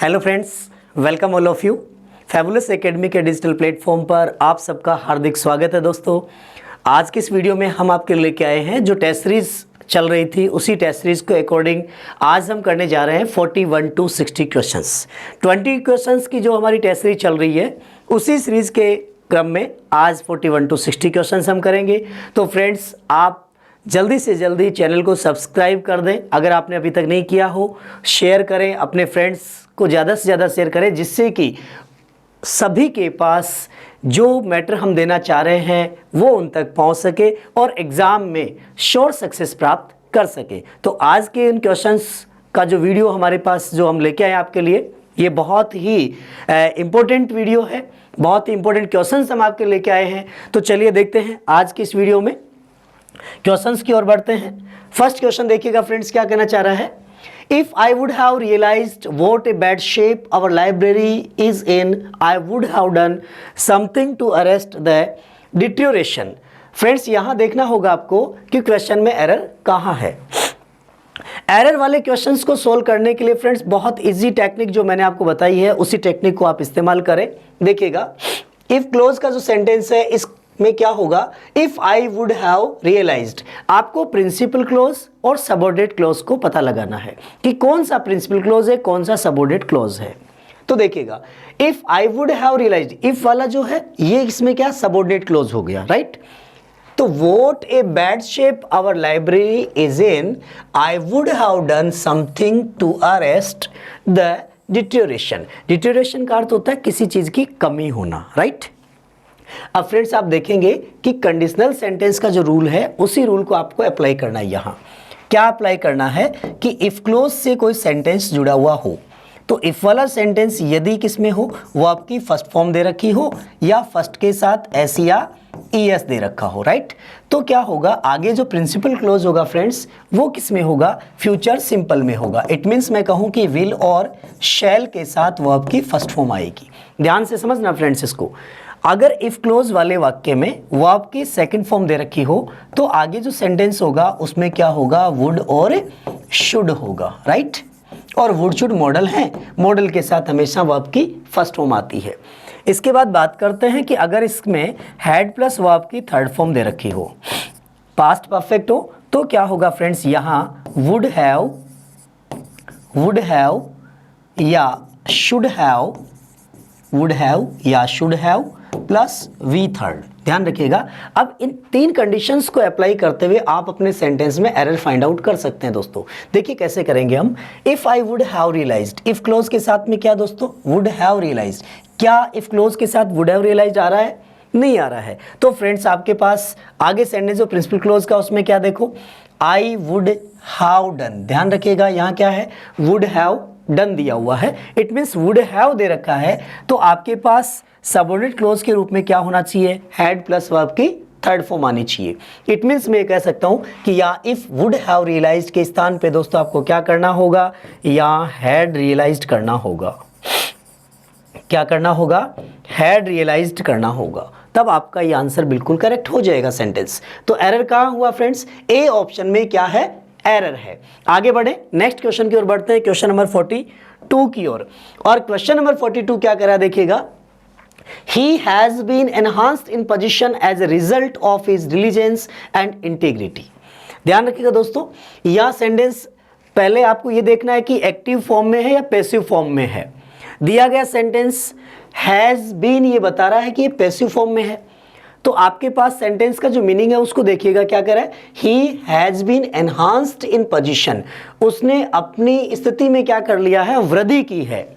Hello friends, welcome all of you. Fabulous academy के digital platform पर आप सबका हार्दिक स्वागत है। दोस्तों, आज की इस वीडियो में हम आपके लिए लेके आए हैं जो टेस्ट सीरीज चल रही थी, उसी टेस्ट सीरीज के अकॉर्डिंग आज हम करने जा रहे हैं 41 to 60 क्वेश्चंस। 20 क्वेश्चंस की जो हमारी टेस्ट सीरीज चल रही है, उसी सीरीज के क्रम में आज 41 to 60 क्वेश्चंस हम करेंगे। तो फ्रेंड्स, आप जल्दी से जल्दी चैनल को सब्सक्राइब कर दें, अगर आपने अभी तक नहीं किया हो। शेयर करें, अपने फ्रेंड्स को ज़्यादा से ज़्यादा शेयर करें, जिससे कि सभी के पास जो मैटर हम देना चाह रहे हैं वो उन तक पहुंच सके और एग्ज़ाम में श्योर सक्सेस प्राप्त कर सके। तो आज के इन क्वेश्चंस का जो वीडियो हमारे पास जो हम लेके आए आपके लिए, ये बहुत ही इम्पोर्टेंट वीडियो है, बहुत ही इम्पोर्टेंट क्वेश्चंस हम आपके लेके आए हैं। तो चलिए देखते हैं आज की इस वीडियो में, क्वेश्चंस की ओर बढ़ते हैं। फर्स्ट क्वेश्चन देखिएगा फ्रेंड्स, क्या कहना चाह रहा है। If I would have realised what a bad shape our library is in, I would have done something to arrest the deterioration. Friends, यहां देखना होगा आपको कि क्वेश्चन में एरर कहां है। एरर वाले क्वेश्चंस को सोल्व करने के लिए फ्रेंड्स बहुत इजी टेक्निक जो मैंने आपको बताई है, उसी टेक्निक को आप इस्तेमाल करें। देखिएगा, इफ क्लोज का जो सेंटेंस है इस में क्या होगा, if I would have realised. आपको प्रिंसिपल क्लोज और सबऑर्डिनेट क्लोज को पता लगाना है कि कौन सा प्रिंसिपल क्लोज है, कौन सा सबऑर्डिनेट क्लोज है। तो देखिएगा, if I would have realised, if वाला जो है ये इसमें क्या सबऑर्डिनेट क्लोज हो गया, राइट। तो what a bad shape our library is in, I would have done something to arrest the deterioration. Deterioration का अर्थ होता है किसी चीज की कमी होना, राइट। अब फ्रेंड्स, आप देखेंगे कि कंडीशनल सेंटेंस का जो रूल है, उसी रूल को आपको अप्लाई करना है। यहाँ क्या अप्लाई करना है कि इफ क्लोज से कोई सेंटेंस जुड़ा हुआ हो, तो इफ वाला सेंटेंस यदि किसमें हो, वो आपकी फर्स्ट फॉर्म दे रखी हो या फर्स्ट के साथ एस या ईएस दे रखा हो, राइट। तो क्या होगा, आगे जो प्रिंसिपल क्लोज होगा फ्रेंड्स, वो किस में होगा, फ्यूचर सिंपल में होगा। इट मीन्स मैं कहूँ कि विल और शैल के साथ वर्ब की फर्स्ट फॉर्म आएगी। ध्यान से समझना फ्रेंड्स इसको। अगर इफ क्लोज वाले वाक्य में वर्ब की सेकंड फॉर्म दे रखी हो, तो आगे जो सेंटेंस होगा उसमें क्या होगा, वुड और शुड होगा, राइट। और वुड शुड मॉडल है, मॉडल के साथ हमेशा वर्ब की फर्स्ट फॉर्म आती है। इसके बाद बात करते हैं कि अगर इसमें हैड प्लस वर्ब की थर्ड फॉर्म दे रखी हो, पास्ट परफेक्ट हो, तो क्या होगा फ्रेंड्स, यहाँ वुड हैव या शुड हैव, वुड हैव या should have plus V third. ध्यान रखिएगा। अब इन तीन कंडीशंस को अप्लाई करते हुए आप अपने सेंटेंस में एरर फाइंड आउट कर सकते हैं। दोस्तों देखिए कैसे करेंगे हम। If I would have realised, if clause के साथ में क्या दोस्तों, वुड हैव रियलाइज्ड। क्या इफ क्लोज के साथ वुड हैव रियलाइज्ड आ रहा है? नहीं आ रहा है। तो फ्रेंड्स, आपके पास आगे सेंटेंस जो प्रिंसिपल क्लोज का, उसमें क्या देखो, आई वुड हैव डन। ध्यान रखिएगा, यहाँ क्या है, वुड हैव डन दिया हुआ है, it means would have they रखा है। तो आपके पास सबऑर्डिनेट क्लोज के रूप में क्या होना चाहिए, हैड प्लस वर्ब की थर्ड फॉर्म आनी चाहिए। इट मीन्स मैं कह सकता हूं कि या इफ वुड हैव रियलाइज्ड के स्थान पे दोस्तों आपको क्या करना होगा, या हैड रियलाइज्ड करना होगा। क्या करना होगा, हैड रियलाइज्ड करना होगा, तब आपका ये आंसर बिल्कुल करेक्ट हो जाएगा सेंटेंस। तो एरर कहां हुआ फ्रेंड्स, ए ऑप्शन में क्या है, एरर है। आगे बढ़े, नेक्स्ट क्वेश्चन की ओर बढ़ते हैं, क्वेश्चन नंबर 42 की ओर। और क्वेश्चन नंबर 42 क्या कह रहा है, देखिएगा, he has been enhanced in position as a result of his diligence and integrity। ध्यान रखिएगा दोस्तों, यह सेंटेंस पहले आपको यह देखना है कि एक्टिव फॉर्म में है या पैसिव फॉर्म में है। दिया गया सेंटेंस हैज बीन ये बता रहा है कि ये पैसिव फॉर्म में है। तो आपके पास सेंटेंस का जो मीनिंग है उसको देखिएगा, क्या कह रहा है, he has been enhanced in position. उसने अपनी स्थिति में क्या कर लिया है, वृद्धि की है।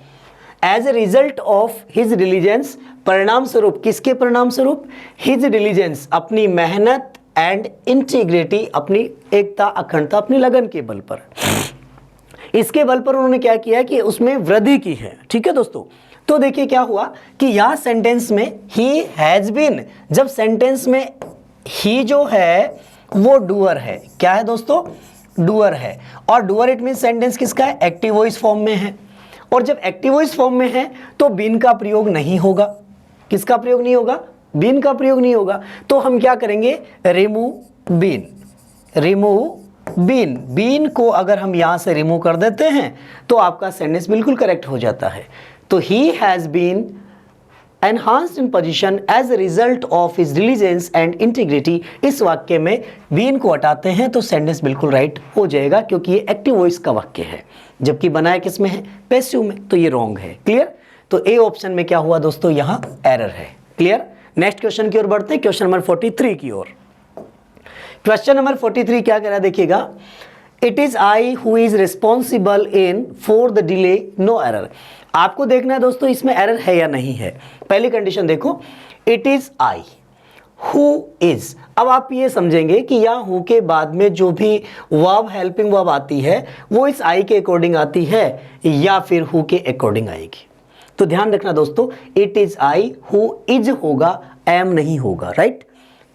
As a result of his diligence, परिणाम स्वरूप, किसके परिणाम स्वरूप, हिज डिलीजेंस, अपनी मेहनत, एंड इंटीग्रिटी, अपनी एकता, अखंडता, अपनी लगन के बल पर, इसके बल पर उन्होंने क्या किया कि उसमें वृद्धि की है। ठीक है दोस्तों। तो देखिए क्या हुआ कि यह सेंटेंस में ही हैज बीन, जब सेंटेंस में ही जो है वो डूअर है। क्या है दोस्तों, डूअर है। और डूअर इट मीन सेंटेंस किसका है, एक्टिव वॉइस फॉर्म में है। और जब एक्टिव वॉइस फॉर्म में है तो बीन का प्रयोग नहीं होगा। किसका प्रयोग नहीं होगा, बीन का प्रयोग नहीं होगा। तो हम क्या करेंगे, remove been, remove been, been को अगर हम यहां से रिमूव कर देते हैं तो आपका सेंटेंस बिल्कुल करेक्ट हो जाता है। तो he has been enhanced in position as a result of his diligence and integrity. इस वाक्य में बीन को हटाते हैं तो सेंटेंस बिल्कुल राइट हो जाएगा, क्योंकि ये एक्टिव वॉइस का वाक्य है, जबकि बनाया किस में है, पैसिव में, तो ये रॉन्ग है। क्लियर। तो ए ऑप्शन में क्या हुआ दोस्तों, यहां एरर है। क्लियर। नेक्स्ट क्वेश्चन की ओर बढ़ते हैं, क्वेश्चन नंबर 43 की ओर। क्वेश्चन नंबर 43 क्या कह रहा है देखिएगा, it is I who is responsible in for the delay no error. आपको देखना है दोस्तों इसमें एरर है या नहीं है। पहली कंडीशन देखो, it is I who is. अब आप ये समझेंगे कि यहाँ हु के बाद में जो भी वर्ब, हेल्पिंग वर्ब आती है वो इस आई के अकॉर्डिंग आती है या फिर हु के अकॉर्डिंग आएगी। तो ध्यान रखना दोस्तों, it is I who is होगा, एम नहीं होगा, राइट।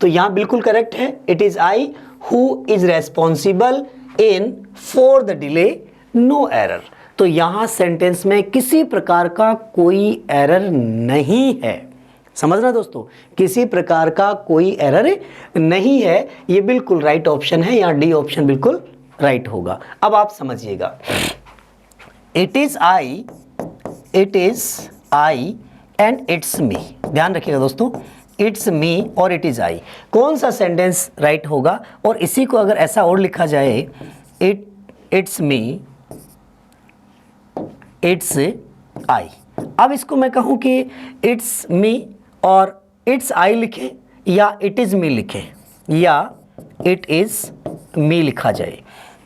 तो यहां बिल्कुल करेक्ट है, it is I who is responsible in for the delay no error. तो यहां सेंटेंस में किसी प्रकार का कोई एरर नहीं है। समझना दोस्तों, किसी प्रकार का कोई एरर नहीं है, ये बिल्कुल राइट ऑप्शन है, यहाँ डी ऑप्शन बिल्कुल राइट होगा। अब आप समझिएगा, it is I and it's me. ध्यान रखिएगा दोस्तों, इट्स मी और इट इज आई, कौन सा सेंटेंस राइट होगा। और इसी को अगर ऐसा और लिखा जाए, इट्स मी इट्स आई। अब इसको मैं कहूं कि इट्स मी और इट्स आई लिखें या इट इज मी लिखें या इट इज मी लिखा जाए,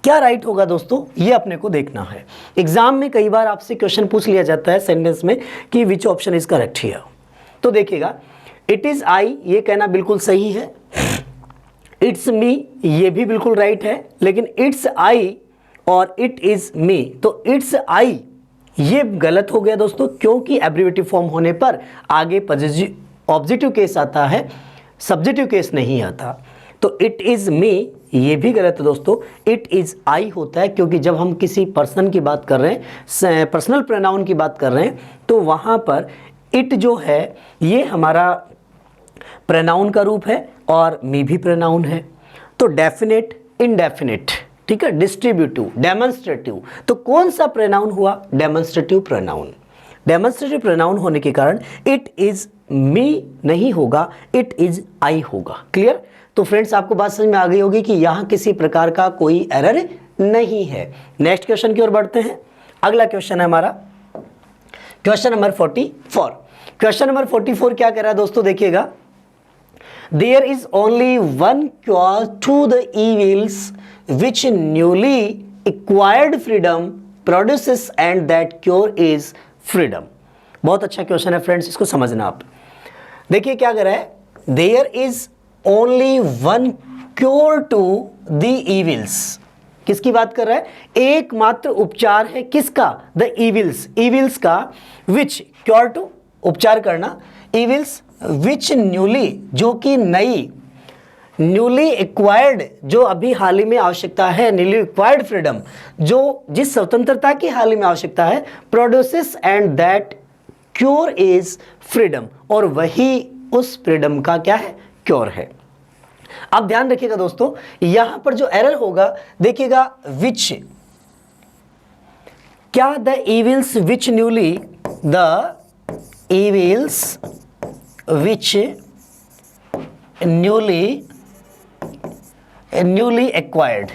क्या राइट होगा दोस्तों, ये अपने को देखना है। एग्जाम में कई बार आपसे क्वेश्चन पूछ लिया जाता है सेंटेंस में कि which option is correct here. तो देखिएगा, इट इज आई ये कहना बिल्कुल सही है, इट्स मी ये भी बिल्कुल राइट है, लेकिन इट्स आई और इट इज मी, तो इट्स आई ये गलत हो गया दोस्तों, क्योंकि एब्रीवेटिव फॉर्म होने पर आगे ऑब्जेक्टिव केस आता है, सब्जेक्टिव केस नहीं आता। तो इट इज मी ये भी गलत है दोस्तों, इट इज आई होता है, क्योंकि जब हम किसी पर्सन की बात कर रहे हैं, पर्सनल प्रोनाउन की बात कर रहे हैं, तो वहां पर इट जो है ये हमारा प्रोनाउन का रूप है और मी भी प्रोनाउन है। तो डेफिनेट, इनडेफिनेट, ठीक है, डिस्ट्रीब्यूटिव, डेमोन्स्ट्रेटिव, तो कौन सा प्रोनाउन हुआ, डेमोन्स्ट्रेटिव प्रोनाउन। डेमोन्स्ट्रेटिव प्रोनाउन होने के कारण इट इज मी नहीं होगा, इट इज आई होगा। क्लियर। तो फ्रेंड्स आपको बात समझ में आ गई होगी कि यहाँ किसी प्रकार का कोई एरर नहीं है। नेक्स्ट क्वेश्चन की ओर बढ़ते हैं। अगला क्वेश्चन है हमारा क्वेश्चन नंबर 44। क्वेश्चन नंबर 44 क्या कह रहा है दोस्तों, देखिएगा, there is only one cure to the evils which newly acquired freedom produces and that cure is freedom। बहुत अच्छा क्वेश्चन है फ्रेंड्स, इसको समझना आप। देखिए क्या कर रहा है, there is only one cure to the evils। किसकी बात कर रहा है, एकमात्र उपचार है किसका, the evils, evils का, which cure to उपचार करना, evils which newly जो कि नई, न्यूली एक्वायर्ड जो अभी हाल ही में आवश्यकता है, न्यूली एक्वायर्ड फ्रीडम जो जिस स्वतंत्रता की हाल ही में आवश्यकता है, produces and that cure is freedom, और वही उस फ्रीडम का क्या है, क्योर है। अब ध्यान रखिएगा दोस्तों, यहां पर जो एरर होगा देखिएगा, विच, क्या the evils which newly, the evils which newly acquired,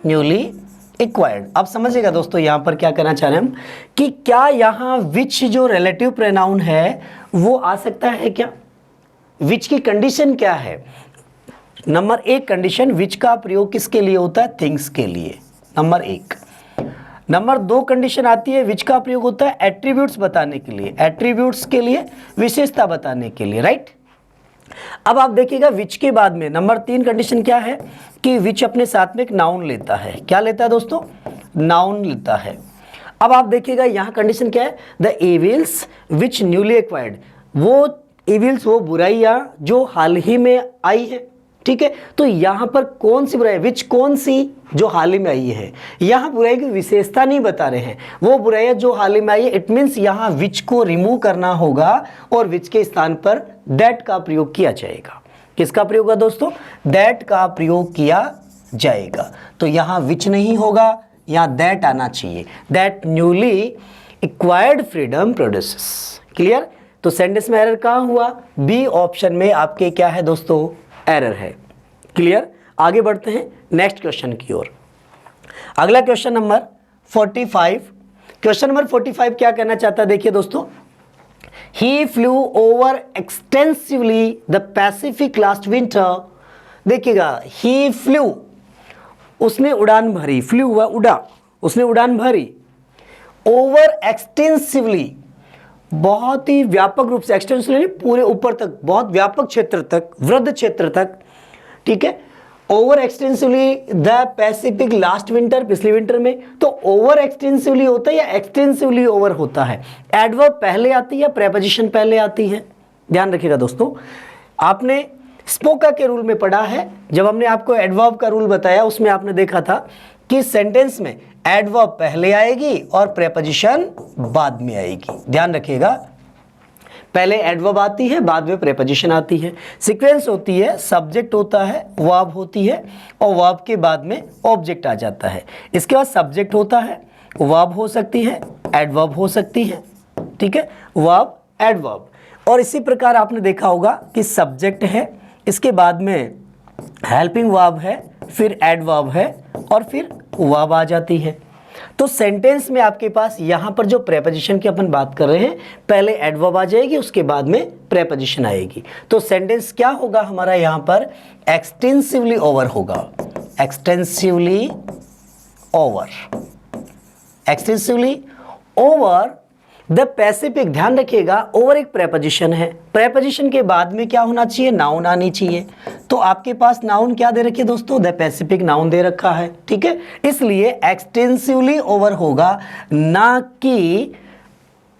newly acquired. अब समझिएगा दोस्तों यहां पर क्या करना चाह रहे हैं हम, कि क्या यहां विच जो रिलेटिव प्रोनाउन है वो आ सकता है क्या, विच की कंडीशन क्या है। नंबर 1 कंडीशन, विच का प्रयोग किसके लिए होता है, थिंग्स के लिए, नंबर 1। नंबर 2 कंडीशन आती है, विच का प्रयोग होता है एट्रीब्यूट्स बताने के लिए, एट्रीब्यूट्स के लिए, विशेषता बताने के लिए, राइट। अब आप देखिएगा विच के बाद में नंबर 3 कंडीशन क्या है, कि विच अपने साथ में एक नाउन लेता है, क्या लेता है दोस्तों, नाउन लेता है। अब आप देखिएगा यहां कंडीशन क्या है, the evils which newly acquired, वो इविल्स वो बुराइयां जो हाल ही में आई है, ठीक है। तो यहां पर कौन सी बुराई, विच कौन सी जो हाल ही में आई है, यहां बुराई की विशेषता नहीं बता रहे हैं, वो बुराइयां जो हाल ही में आई है, इट मीन्स यहां विच को रिमूव करना होगा और विच के स्थान पर दैट का प्रयोग किया जाएगा। किसका प्रयोग होगा दोस्तों, दैट का प्रयोग किया जाएगा। तो यहाँ विच नहीं होगा, यहाँ दैट आना चाहिए, that newly acquired freedom produces. Clear? तो सेंटेंस में एरर कहाँ हुआ? बी ऑप्शन में आपके क्या है दोस्तों? एरर है। क्लियर? आगे बढ़ते हैं नेक्स्ट क्वेश्चन की ओर। अगला क्वेश्चन नंबर 45। क्वेश्चन नंबर 45 क्या कहना चाहता है? देखिए दोस्तों, he flew over extensively the Pacific last winter. देखिएगा, ही फ्लू, उसने उड़ान भरी, फ्लू हुआ उड़ा, उसने उड़ान भरी, ओवर एक्सटेंसिवली, बहुत ही व्यापक रूप से, एक्सटेंसिवली पूरे ऊपर तक, बहुत व्यापक क्षेत्र तक, वृद्ध क्षेत्र तक, ठीक है। Over extensively the Pacific last winter, पिछले विंटर में। तो ओवर एक्सटेंसिवली होता है या एक्सटेंसिवली ओवर होता है? एडवर्ब पहले आती है, प्रेपोजिशन पहले आती है? ध्यान रखिएगा दोस्तों, आपने स्पोका के रूल में पढ़ा है, जब हमने आपको एडवर्ब का रूल बताया उसमें आपने देखा था कि सेंटेंस में एडवर्ब पहले आएगी और प्रेपोजिशन बाद में आएगी। ध्यान रखिएगा, पहले एडवर्ब आती है, बाद में प्रेपोजिशन आती है। सीक्वेंस होती है, सब्जेक्ट होता है, वर्ब होती है, और वर्ब के बाद में ऑब्जेक्ट आ जाता है। इसके बाद सब्जेक्ट होता है, वर्ब हो सकती है, एडवर्ब हो सकती है, ठीक है, वर्ब एडवर्ब। और इसी प्रकार आपने देखा होगा कि सब्जेक्ट है, इसके बाद में हेल्पिंग वर्ब है, फिर एडवर्ब है, और फिर वर्ब आ जाती है। तो सेंटेंस में आपके पास यहां पर जो प्रेपोजिशन की अपन बात कर रहे हैं, पहले एडवर्ब आ जाएगी, उसके बाद में प्रेपोजिशन आएगी। तो सेंटेंस क्या होगा हमारा? यहां पर एक्सटेंसिवली ओवर होगा, extensively over, extensively over the Pacific. ध्यान रखिएगा, ओवर एक प्रेपोजिशन है, प्रेपोजिशन के बाद में क्या होना चाहिए? नाउन आनी चाहिए। तो आपके पास नाउन क्या दे रखी है दोस्तों? द पैसिफिक नाउन दे रखा है, ठीक है। इसलिए एक्सटेंसिवली ओवर होगा, ना कि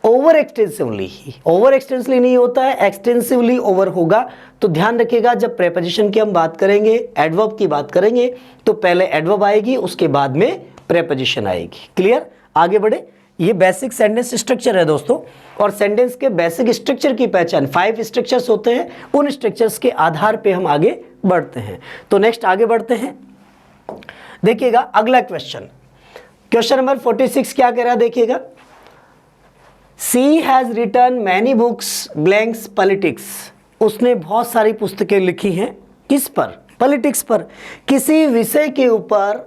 ओवर एक्सटेंसिवली ही। ओवर एक्सटेंसिवली नहीं होता है, एक्सटेंसिवली ओवर होगा। तो ध्यान रखिएगा, जब प्रेपोजिशन की हम बात करेंगे, एडवर्ब की बात करेंगे, तो पहले एडवर्ब आएगी, उसके बाद में प्रेपोजिशन आएगी। क्लियर? आगे बढ़े। ये बेसिक सेंटेंस स्ट्रक्चर है दोस्तों, और सेंटेंस के बेसिक स्ट्रक्चर की पहचान 5 स्ट्रक्चर्स होते हैं, उन स्ट्रक्चर्स के आधार पे हम आगे बढ़ते हैं। तो नेक्स्ट आगे बढ़ते हैं, देखिएगा अगला क्वेश्चन, क्वेश्चन नंबर 46 क्या कह रहा है? देखिएगा, she has written many books blanks politics. उसने बहुत सारी पुस्तकें लिखी हैं, किस पर? पॉलिटिक्स पर। किसी विषय के ऊपर,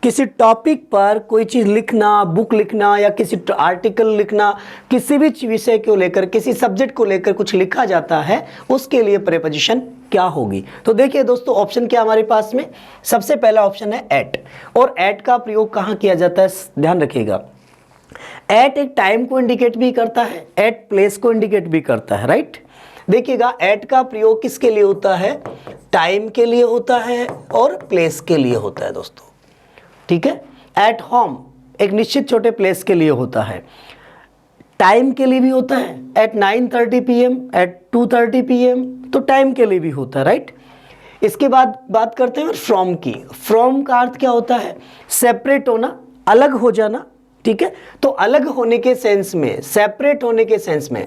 किसी टॉपिक पर कोई चीज़ लिखना, बुक लिखना या किसी आर्टिकल लिखना, किसी भी विषय को लेकर, किसी सब्जेक्ट को लेकर कुछ लिखा जाता है, उसके लिए प्रेपोजिशन क्या होगी? तो देखिए दोस्तों, ऑप्शन क्या हमारे पास में? सबसे पहला ऑप्शन है एट। और एट का प्रयोग कहाँ किया जाता है? ध्यान रखिएगा, एट एक टाइम को इंडिकेट भी करता है, एट प्लेस को इंडिकेट भी करता है, राइट। देखिएगा, एट का प्रयोग किसके लिए होता है? टाइम के लिए होता है और प्लेस के लिए होता है दोस्तों, ठीक है। एट होम एक निश्चित छोटे प्लेस के लिए होता है, टाइम के लिए भी होता है, एट 9:30 PM, एट 2:30 PM, तो टाइम के लिए भी होता है, राइट। इसके बाद बात करते हैं फ्रॉम की। फ्रॉम का अर्थ क्या होता है? सेपरेट होना, अलग हो जाना, ठीक है। तो अलग होने के सेंस में, सेपरेट होने के सेंस में,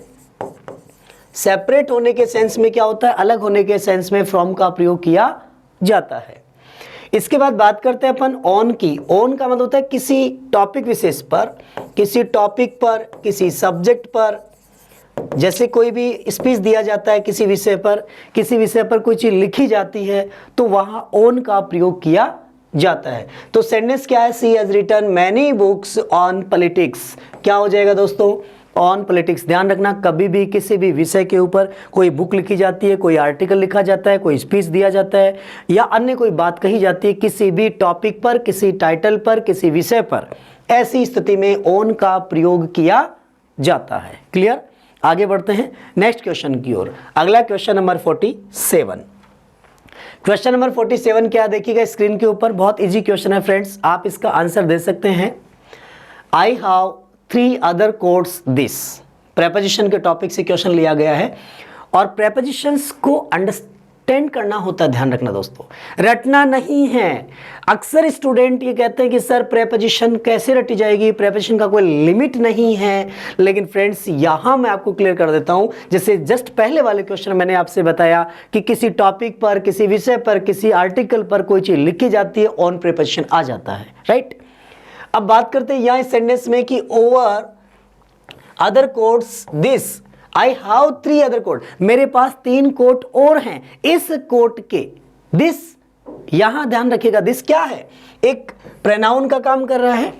सेपरेट होने के सेंस में क्या होता है? अलग होने के सेंस में फ्रॉम का प्रयोग किया जाता है। इसके बाद बात करते हैं अपन ऑन की। ऑन का मतलब होता है किसी टॉपिक विशेष पर, किसी टॉपिक पर, किसी सब्जेक्ट पर, जैसे कोई भी स्पीच दिया जाता है किसी विषय पर, किसी विषय पर कोई चीज लिखी जाती है, तो वहां ऑन का प्रयोग किया जाता है। तो सेंटेंस क्या है? She has written many books on politics. क्या हो जाएगा दोस्तों? On politics. ध्यान रखना, कभी भी किसी भी विषय के ऊपर कोई बुक लिखी जाती है, कोई आर्टिकल लिखा जाता है, कोई स्पीच दिया जाता है, या अन्य कोई बात कही जाती है किसी भी टॉपिक पर, किसी टाइटल पर, किसी विषय पर, ऐसी स्थिति में ऑन का प्रयोग किया जाता है। क्लियर? आगे बढ़ते हैं नेक्स्ट क्वेश्चन की ओर। अगला क्वेश्चन नंबर 47। क्वेश्चन नंबर 47 क्या देखिएगा स्क्रीन के ऊपर, बहुत इजी क्वेश्चन है फ्रेंड्स, आप इसका आंसर दे सकते हैं। आई have 3 other codes this. Preposition के टॉपिक से क्वेश्चन लिया गया है, और प्रेपोजिशंस को टेंड करना होता है, ध्यान रखना दोस्तों, रटना नहीं है। अक्सर स्टूडेंट ये कहते हैं कि सर प्रेपोजिशन कैसे रटी जाएगी, प्रेपोजिशन का कोई लिमिट नहीं है। लेकिन फ्रेंड्स यहां मैं आपको क्लियर कर देता हूं, जैसे जस्ट पहले वाले क्वेश्चन मैंने आपसे बताया कि किसी टॉपिक पर, किसी विषय पर, किसी आर्टिकल पर कोई चीज लिखी जाती है, ऑन प्रेपोजिशन आ जाता है, राइट। अब बात करते हैं यहां इस सेंटेंस में कि over other quotes this I have 3 other quote, मेरे पास 3 कोट और हैं। इस कोट के दिस, यहां ध्यान रखिएगा दिस क्या है, एक प्रोनाउन का काम कर रहा है,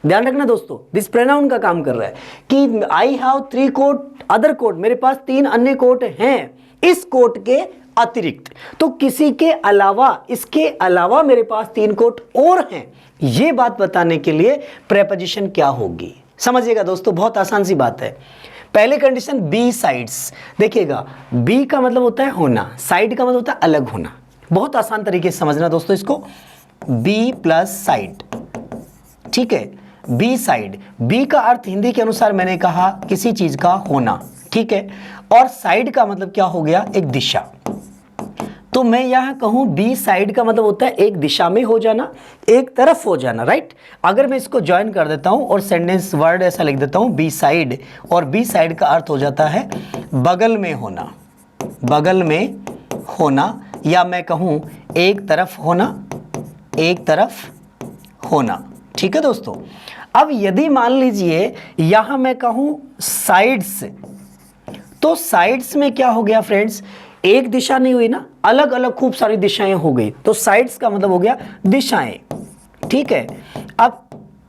ध्यान रखना दोस्तों, दिस प्रोनाउन का काम कर रहा है कि I have 3 quote other quote, मेरे पास 3 अन्य कोट हैं इस कोट के अतिरिक्त। तो किसी के अलावा, इसके अलावा मेरे पास 3 कोट और हैं, ये बात बताने के लिए प्रेपोजिशन क्या होगी, समझिएगा दोस्तों, बहुत आसान सी बात है। पहले कंडीशन बी साइड्स, देखिएगा बी का मतलब होता है होना, साइड का मतलब होता है अलग होना। बहुत आसान तरीके से समझना दोस्तों इसको, बी प्लस साइड, ठीक है, बी साइड, बी का अर्थ हिंदी के अनुसार मैंने कहा किसी चीज का होना, ठीक है, और साइड का मतलब क्या हो गया, एक दिशा। तो मैं यहां कहूं बी साइड का मतलब होता है एक दिशा में हो जाना, एक तरफ हो जाना, राइट। अगर मैं इसको ज्वाइन कर देता हूं और सेंटेंस वर्ड ऐसा लिख देता हूं बी साइड, और बी साइड का अर्थ हो जाता है बगल में होना, बगल में होना, या मैं कहूं एक तरफ होना, एक तरफ होना, ठीक है दोस्तों। अब यदि मान लीजिए यहां मैं कहूं साइड्स, तो साइड्स में क्या हो गया फ्रेंड्स, एक दिशा नहीं हुई ना, अलग अलग खूब सारी दिशाएं हो गई, तो साइड्स का मतलब हो गया दिशाएं, ठीक है। अब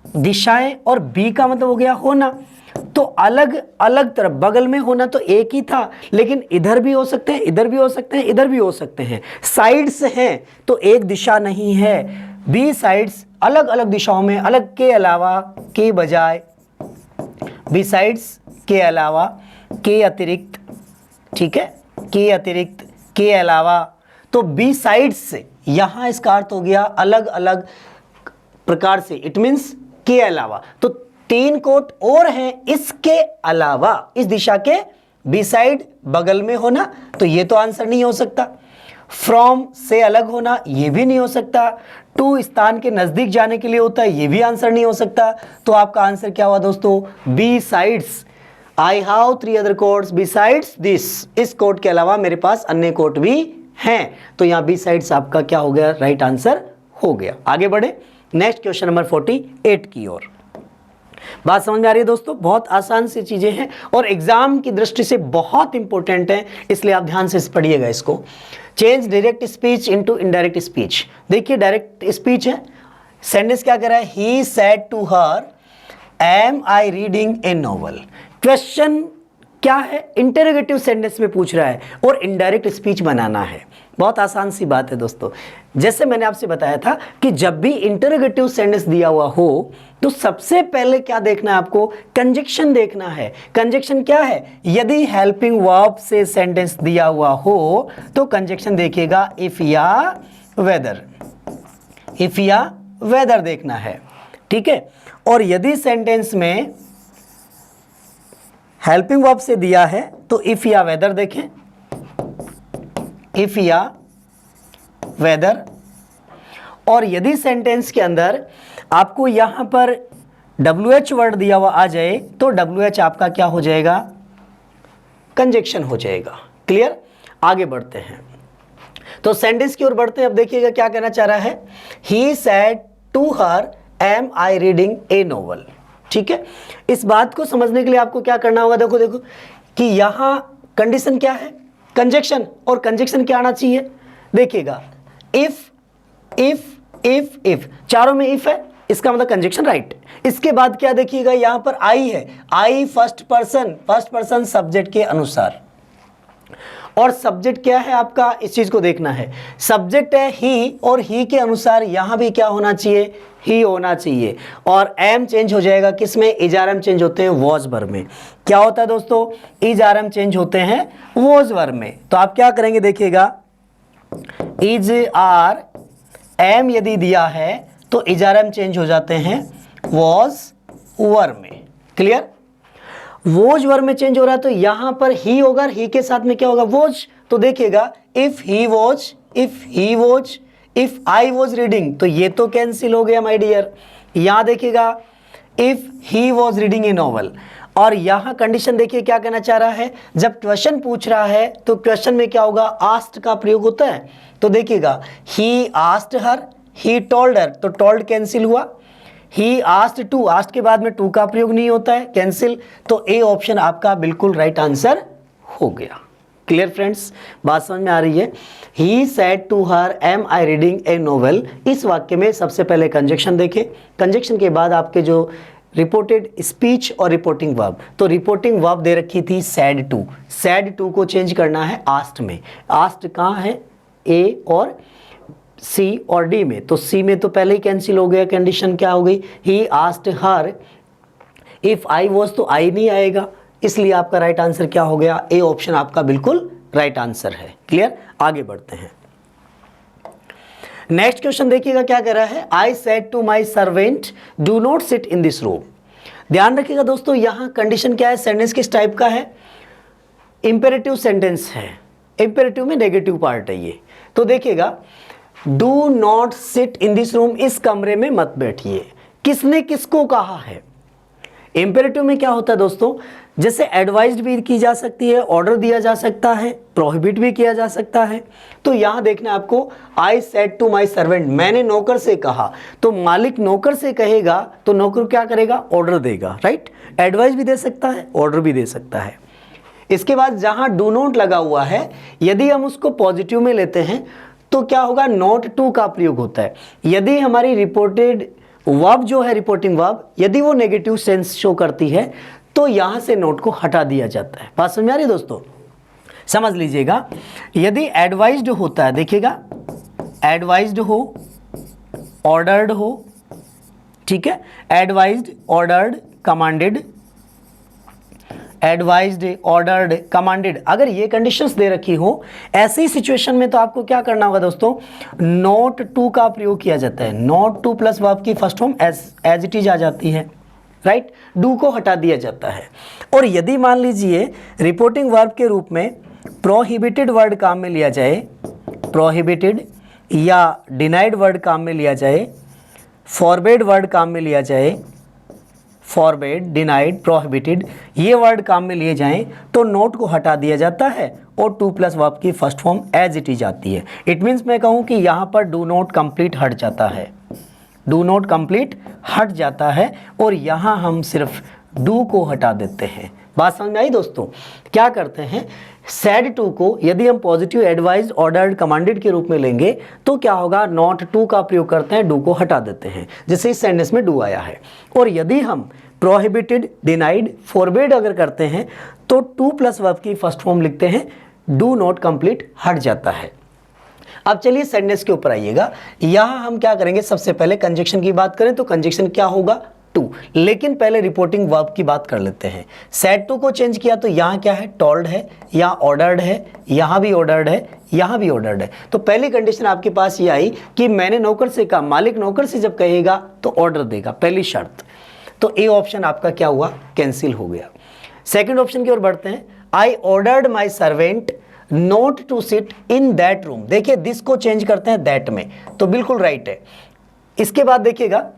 दिशाएं और बी का मतलब हो गया होना, तो अलग अलग तरफ, बगल में होना तो एक ही था, लेकिन इधर भी हो सकते हैं, इधर भी हो सकते हैं, इधर भी हो सकते हैं, साइड्स हैं तो एक दिशा नहीं है। बी साइड्स अलग अलग दिशाओं में, अलग के अलावा, के बजाय, बी साइड्स के अलावा, के अतिरिक्त, ठीक है, के अतिरिक्त, के अलावा, तो बी साइड्स से यहां इसका अर्थ हो गया अलग अलग प्रकार से, इट मींस के अलावा। तो 3 कोट और हैं इसके अलावा, इस दिशा के बी साइड, बगल में होना, तो ये तो आंसर नहीं हो सकता। फ्रॉम से अलग होना, ये भी नहीं हो सकता। टू स्थान के नजदीक जाने के लिए होता है, ये भी आंसर नहीं हो सकता। तो आपका आंसर क्या हुआ दोस्तों, besides. I have 3 other quotes besides this, इस कोट के अलावा मेरे पास अन्य कोट भी हैं। तो यहां बी साइड्स आपका क्या हो गया, राइट आंसर हो गया। आगे बढ़े नेक्स्ट क्वेश्चन नंबर 48 की ओर। बात समझ में आ रही है दोस्तों, बहुत आसान सी चीजें हैं और एग्जाम की दृष्टि से बहुत इंपॉर्टेंट है, इसलिए आप ध्यान से पढ़िएगा इसको। Change direct speech into indirect speech. देखिए डायरेक्ट स्पीच है, सेंटेंस क्या कर रहा है, he said to her am I reading a novel. Question क्या है, इंटरोगेटिव सेंटेंस में पूछ रहा है और इनडायरेक्ट स्पीच बनाना है। बहुत आसान सी बात है दोस्तों। जैसे मैंने आपसे बताया था कि जब भी इंटरोगेटिव सेंटेंस दिया हुआ हो तो सबसे पहले क्या देखना है आपको, कंजक्शन देखना है। कंजक्शन क्या है, यदि हेल्पिंग वर्ब से सेंटेंस दिया हुआ हो तो कंजक्शन देखिएगा इफ या वेदर, इफ या वेदर देखना है, ठीक है। और यदि सेंटेंस में हेल्पिंग वर्ब से दिया है तो इफ या वेदर देखें, इफ या वेदर। और यदि सेंटेंस के अंदर आपको यहां पर WH वर्ड दिया हुआ आ जाए तो WH आपका क्या हो जाएगा, कंजक्शन हो जाएगा। क्लियर, आगे बढ़ते हैं तो सेंटेंस की ओर बढ़ते हैं। अब देखिएगा क्या कहना चाह रहा है, he said to her am I reading a novel. ठीक है, इस बात को समझने के लिए आपको क्या करना होगा, देखो देखो कि यहां कंडीशन क्या है, कंजक्शन, और कंजक्शन क्या आना चाहिए, देखिएगा इफ इफ इफ इफ, चारों में इफ है, इसका मतलब कंजक्शन राइट। इसके बाद क्या देखिएगा, यहां पर आई है, आई फर्स्ट पर्सन सब्जेक्ट के अनुसार, और सब्जेक्ट क्या है आपका, इस चीज को देखना है। सब्जेक्ट है ही, और ही के अनुसार यहां भी क्या होना चाहिए, ही होना चाहिए। और एम चेंज हो जाएगा किसमें, इज आर एम चेंज होते हैं वॉज वर्ब में। क्या होता है दोस्तों, इज आर एम चेंज होते हैं वॉज वर्ब में। तो आप क्या करेंगे, देखिएगा इज आर एम यदि दिया है तो इज आर एम चेंज हो जाते हैं वॉज वर्ब में। क्लियर, वोज वर्ब में चेंज हो रहा है तो यहां पर ही होगा, ही के साथ में क्या होगा, वोज। तो देखिएगा if he was, if I was reading, तो ये तो कैंसिल हो गया माय डियर। यहां देखिएगा if he was reading a novel, और यहां कंडीशन देखिए क्या कहना चाह रहा है, जब क्वेश्चन पूछ रहा है तो क्वेश्चन में क्या होगा, आस्क्ड का प्रयोग होता है। तो देखिएगा he asked her, he told her, तो टोल्ड कैंसिल हुआ। ही आस्क्ड टू, आस्क्ड के बाद में टू का प्रयोग नहीं होता है, कैंसिल। तो ए ऑप्शन आपका बिल्कुल राइट आंसर हो गया। क्लियर फ्रेंड्स, बात समझ में आ रही है। He said to her am I reading a novel, इस वाक्य में सबसे पहले कंजक्शन देखें, कंजक्शन के बाद आपके जो रिपोर्टेड स्पीच और रिपोर्टिंग वर्ब, तो रिपोर्टिंग वर्ब दे रखी थी सैड टू, सैड टू को चेंज करना है आस्क्ड में। आस्क्ड कहाँ है, ए और सी और डी में, तो सी में तो पहले ही कैंसिल हो गया, कंडीशन क्या हो गई, he asked her if I was, तो आई नहीं आएगा, इसलिए आपका राइट आंसर क्या हो गया, ए ऑप्शन आपका बिल्कुल राइट आंसर है। क्लियर, आगे बढ़ते हैं। नेक्स्ट क्वेश्चन देखिएगा क्या कह रहा है, I said to my servant do not sit in this room. ध्यान रखिएगा दोस्तों, यहां कंडीशन क्या है, सेंटेंस किस टाइप का है, इंपेरेटिव सेंटेंस है, इंपेरेटिव में नेगेटिव पार्ट है ये। तो देखिएगा do not sit in this room, इस कमरे में मत बैठिए, किसने किसको कहा है। इंपेरेटिव में क्या होता है दोस्तों, जैसे एडवाइज्ड भी की जा सकती है, ऑर्डर दिया जा सकता है, प्रोहिबिट भी किया जा सकता है। तो यहां देखना है आपको, I said to my servant, मैंने नौकर से कहा, तो मालिक नौकर से कहेगा तो नौकर क्या करेगा, ऑर्डर देगा, राइट। एडवाइस भी दे सकता है, ऑर्डर भी दे सकता है। इसके बाद जहां डू नॉट लगा हुआ है, यदि हम उसको पॉजिटिव में लेते हैं तो क्या होगा, नॉट टू का प्रयोग होता है। यदि हमारी रिपोर्टेड वर्ब जो है, रिपोर्टिंग वर्ब, यदि वो नेगेटिव सेंस शो करती है तो यहां से नोट को हटा दिया जाता है। बात समझ आ रही है दोस्तों, समझ लीजिएगा। यदि एडवाइज्ड होता है, देखिएगा एडवाइज्ड हो, ऑर्डर्ड हो, ठीक है, advised, ordered, commanded, advised, ordered, commanded, अगर ये कंडीशंस दे रखी हो, ऐसी सिचुएशन में तो आपको क्या करना होगा दोस्तों, नॉट टू का प्रयोग किया जाता है। नॉट टू प्लस वर्ब की first form as it is आ जाती है, राइट, डू को हटा दिया जाता है। और यदि मान लीजिए रिपोर्टिंग वर्ब के रूप में प्रोहिबिटेड वर्ड काम में लिया जाए, प्रोहिबिटेड या डिनाइड वर्ड काम में लिया जाए, फॉरबेड वर्ड काम में लिया जाए, फॉरबेड, डिनाइड, प्रोहिबिटेड, ये वर्ड काम में लिए जाएं तो नोट को हटा दिया जाता है और टू प्लस वर्ब की first form as it is आती है। इट मीन्स मैं कहूँ कि यहाँ पर डू नॉट कंप्लीट हट जाता है, डू नॉट कंप्लीट हट जाता है और यहाँ हम सिर्फ डू को हटा देते हैं। बात समझ में आई दोस्तों, क्या करते हैं, सेड टू को यदि हम पॉजिटिव, एडवाइज्ड, ऑर्डर्ड, कमांडेड के रूप में लेंगे तो क्या होगा, नॉट टू का प्रयोग करते हैं, डू को हटा देते हैं, जैसे इस सेंटेंस में डू आया है। और यदि हम प्रोहिबिटेड, डिनाइड, फॉरबेड अगर करते हैं तो टू प्लस वर्ब की फर्स्ट फॉर्म लिखते हैं, डू नॉट कंप्लीट हट जाता है। अब चलिए सेंटेंस के ऊपर आइएगा। यहां हम क्या करेंगे, सबसे पहले कंजक्शन की बात करें तो कंजक्शन क्या होगा, टू, लेकिन पहले रिपोर्टिंग वर्ब की बात कर लेते हैं। सेड टू को चेंज किया तो यहाँ क्या है, टोल्ड है, यहाँ ऑर्डर्ड है, यहाँ भी ऑर्डर्ड है, यहाँ भी ऑर्डर्ड है। तो पहली कंडीशन आपके पास ये आई कि मैंने नौकर से कहा, मालिक नौकर से जब कहेगा तो ऑर्डर देगा, पहली शर्त। तो ए ऑप्शन आपका क्या हुआ, कैंसिल हो गया। सेकेंड ऑप्शन की ओर बढ़ते हैं, I ordered my servant not to sit in that room. देखिए दिस को चेंज करते हैं दैट में, तो बिल्कुल राइट है। इसके बाद देखिएगा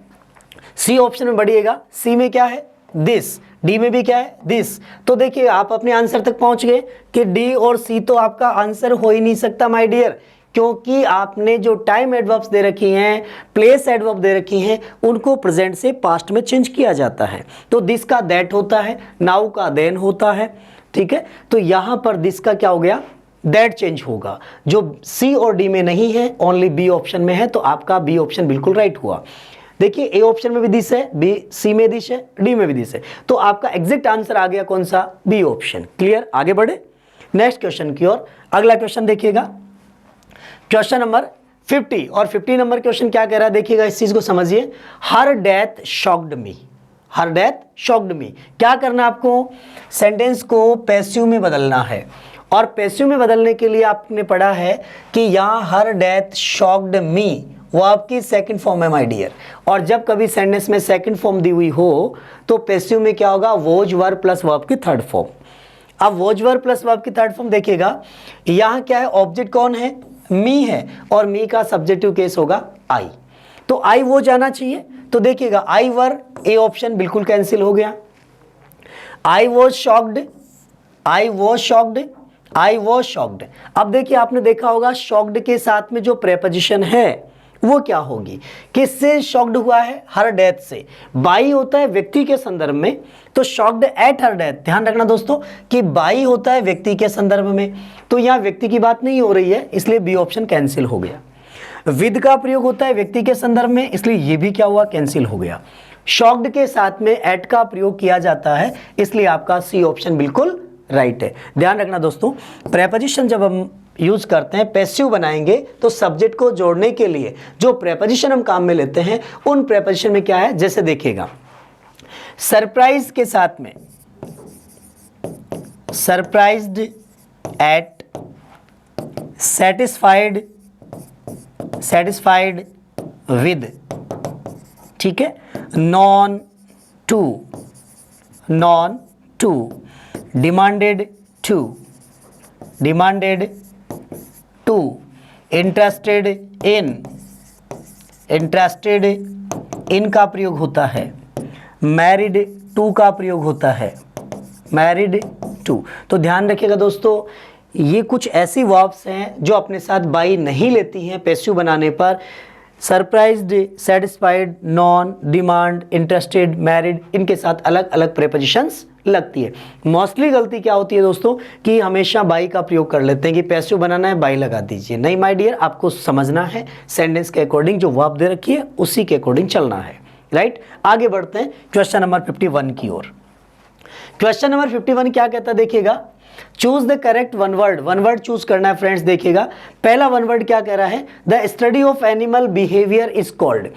सी ऑप्शन में बढ़िएगा, सी में क्या है, दिस, डी में भी क्या है, दिस। तो देखिए आप अपने आंसर तक पहुंच गए कि डी और सी तो आपका आंसर हो ही नहीं सकता माय डियर, क्योंकि आपने जो टाइम एडवर्ब्स दे रखी हैं, प्लेस एडवर्ब दे रखी हैं, उनको प्रेजेंट से पास्ट में चेंज किया जाता है। तो दिस का दैट होता है, नाउ का देन होता है, ठीक है। तो यहां पर दिस का क्या हो गया, दैट चेंज होगा, जो सी और डी में नहीं है, ओनली बी ऑप्शन में है। तो आपका बी ऑप्शन बिल्कुल राइट हुआ। देखिए ए ऑप्शन में भी दिस है, बी, सी में दिस है, डी में भी दिस है, तो आपका एग्जैक्ट आंसर आ गया कौन सा, बी ऑप्शन। क्लियर, आगे बढ़े नेक्स्ट क्वेश्चन की ओर। अगला क्वेश्चन देखिएगा, क्वेश्चन नंबर 50, और 50 नंबर क्वेश्चन क्या कह रहा है, देखिएगा इस चीज को समझिए। हर डेथ शॉक्ड मी, हर डेथ शॉक्ड मी। क्या करना है आपको, सेंटेंस को पैसिव में बदलना है, और पैसिव में बदलने के लिए आपने पढ़ा है कि यहाँ हर डेथ शॉक्ड मी, वो आपकी सेकंड फॉर्म है माय डियर। और जब कभी सेंटेंस में सेकंड फॉर्म दी हुई हो तो पैसिव में क्या होगा, वोज, वर प्लस वर्ब की थर्ड फॉर्म। अब वॉज वर्ब प्लस वर्ब की थर्ड फॉर्म देखिएगा, यहाँ क्या है, ऑब्जेक्ट कौन है, मी है, और मी का सब्जेक्टिव केस होगा आई, तो आई वो जाना चाहिए। तो देखिएगा आई वर, ए ऑप्शन बिल्कुल कैंसिल हो गया। I was shocked, I was shocked, I was shocked. अब देखिए आपने देखा होगा शॉक्ड के साथ में जो प्रेपोजिशन है वो क्या होगी, किससे शॉक्ड हुआ है, हर डेथ से। बाई होता है व्यक्ति के संदर्भ में, तो शॉक्ड एट हर डेथ। ध्यान रखना दोस्तों कि बाई होता है व्यक्ति के संदर्भ में, तो यहाँ व्यक्ति की बात नहीं हो रही है, इसलिए बी ऑप्शन कैंसिल हो गया। विद का प्रयोग होता है व्यक्ति के संदर्भ में, इसलिए ये भी क्या हुआ, कैंसिल हो गया। शॉक्ड के साथ में एट का प्रयोग किया जाता है, इसलिए आपका सी ऑप्शन बिल्कुल राइट है। ध्यान रखना दोस्तों, प्रेपोजिशन जब हम यूज करते हैं, पैसिव बनाएंगे, तो सब्जेक्ट को जोड़ने के लिए जो प्रेपोजिशन हम काम में लेते हैं, उन प्रेपोजिशन में क्या है, जैसे देखिएगा सरप्राइज के साथ में surprised at, satisfied, satisfied with, ठीक है, known to, known to, demanded to, demanded to, interested in, interested in का प्रयोग होता है, मैरिड टू का प्रयोग होता है, मैरिड टू। तो ध्यान रखिएगा दोस्तों, ये कुछ ऐसी वर्ब्स हैं जो अपने साथ बाई नहीं लेती हैं पैसिव बनाने पर। Surprised, satisfied, non, demand, interested, married, इनके साथ अलग अलग प्रेपोजिशंस लगती है। मोस्टली गलती क्या होती है दोस्तों कि हमेशा बाई का प्रयोग कर लेते हैं कि पैसिव बनाना है बाई लगा दीजिए। नहीं माय डियर, आपको समझना है सेंटेंस के अकॉर्डिंग जो वर्ब दे रखी है उसी के अकॉर्डिंग चलना है, राइट। आगे बढ़ते हैं क्वेश्चन नंबर 51 की ओर। क्वेश्चन नंबर 51 क्या कहता है देखिएगा, choose the correct one word. One word choose करना है फ्रेंड्स। देखिएगा पहला वन वर्ड क्या कह रहा है, the study of animal behaviour is called.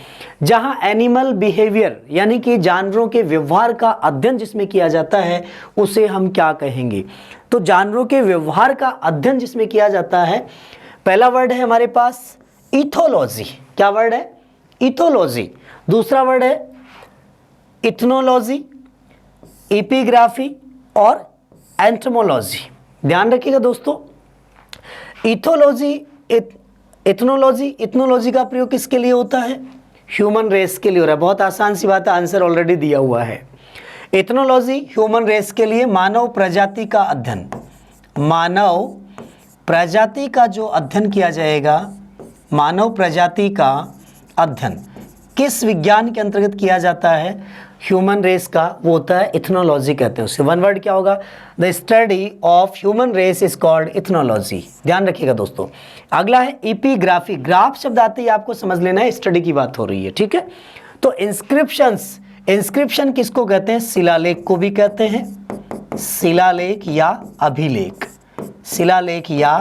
जहां एनिमल बिहेवियर यानी कि जानवरों के व्यवहार का अध्ययन जिसमें किया जाता है उसे हम क्या कहेंगे। तो जानवरों के व्यवहार का अध्ययन जिसमें किया जाता है, पहला वर्ड है हमारे पास इथोलॉजी। क्या वर्ड है, इथोलॉजी। दूसरा वर्ड है इथनोलॉजी, एपिग्राफी और एंटोमोलॉजी। ध्यान रखिएगा दोस्तों, इथोलॉजी, इथनोलॉजी, इथनोलॉजी का प्रयोग किसके लिए होता है, ह्यूमन रेस के लिए हो रहा है। बहुत आसान सी बात है, आंसर ऑलरेडी दिया हुआ है। इथनोलॉजी ह्यूमन रेस के लिए, मानव प्रजाति का अध्ययन, मानव प्रजाति का जो अध्ययन किया जाएगा, मानव प्रजाति का अध्ययन किस विज्ञान के अंतर्गत किया जाता है, ह्यूमन रेस का, वो होता है इथनोलॉजी कहते हैं उसे। वन वर्ड क्या होगा, the study of human race is called ethnology. ध्यान रखिएगा दोस्तों। अगला है एपिग्राफी। ग्राफ शब्द आते ही आपको समझ लेना है स्टडी की बात हो रही है, ठीक है। तो इंस्क्रिप्शंस, इंस्क्रिप्शन किसको कहते हैं, शिलालेख को भी कहते हैं, शिलालेख या अभिलेख, शिलालेख या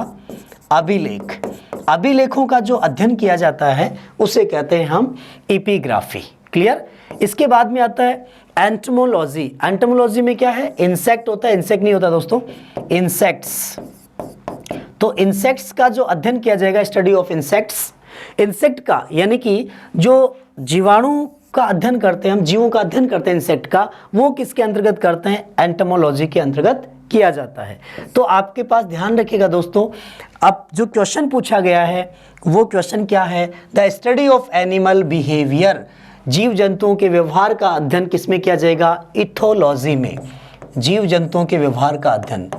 अभिलेख। अभिलेखों का जो अध्ययन किया जाता है उसे कहते हैं हम एपिग्राफी। क्लियर। इसके बाद में आता है एंटोमोलॉजी। एंटोमोलॉजी में क्या है, इंसेक्ट होता है, इंसेक्ट नहीं होता दोस्तों, इंसेक्ट्स। तो इंसेक्ट्स का जो अध्ययन किया जाएगा, स्टडी ऑफ इंसेक्ट्स। इंसेक्ट का यानी कि जो जीवाणु का अध्ययन करते हैं हम, जीवों का अध्ययन करते हैं इंसेक्ट का, वो किसके अंतर्गत करते हैं, एंटोमोलॉजी के अंतर्गत किया जाता है। तो आपके पास ध्यान रखिएगा दोस्तों, अब जो क्वेश्चन पूछा गया है वो क्वेश्चन क्या है, the study of animal behaviour. जीव जंतुओं के व्यवहार का अध्ययन किसमें किया जाएगा, इथोलॉजी में। जीव जंतुओं के व्यवहार का अध्ययन,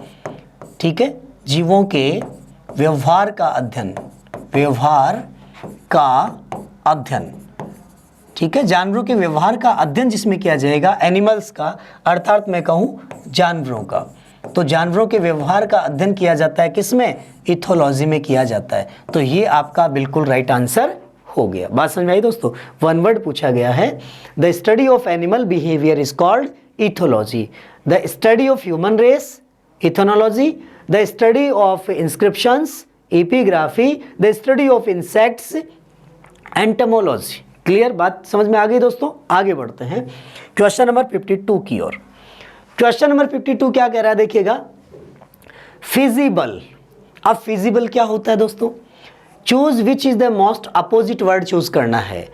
ठीक है, जीवों के व्यवहार का अध्ययन, व्यवहार का अध्ययन, ठीक है, जानवरों के व्यवहार का अध्ययन जिसमें किया जाएगा, एनिमल्स का अर्थात मैं कहूँ जानवरों का। तो जानवरों के व्यवहार का अध्ययन किया जाता है किसमें, इथोलॉजी में किया जाता है। तो ये आपका बिल्कुल राइट आंसर हो गया। बात समझ में आई दोस्तों। वन वर्ड पूछा गया है, the study of animal behaviour is called ethology, the study of human race ethnology, the study of inscriptions epigraphy, the study of insects entomology. Clear, बात समझ में आ गई दोस्तों। आगे बढ़ते हैं क्वेश्चन नंबर 52 की ओर। क्वेश्चन नंबर 52 क्या कह रहा है देखिएगा, फिजिबल। अब फिजिबल क्या होता है दोस्तों, choose which is the most opposite word choose करना है।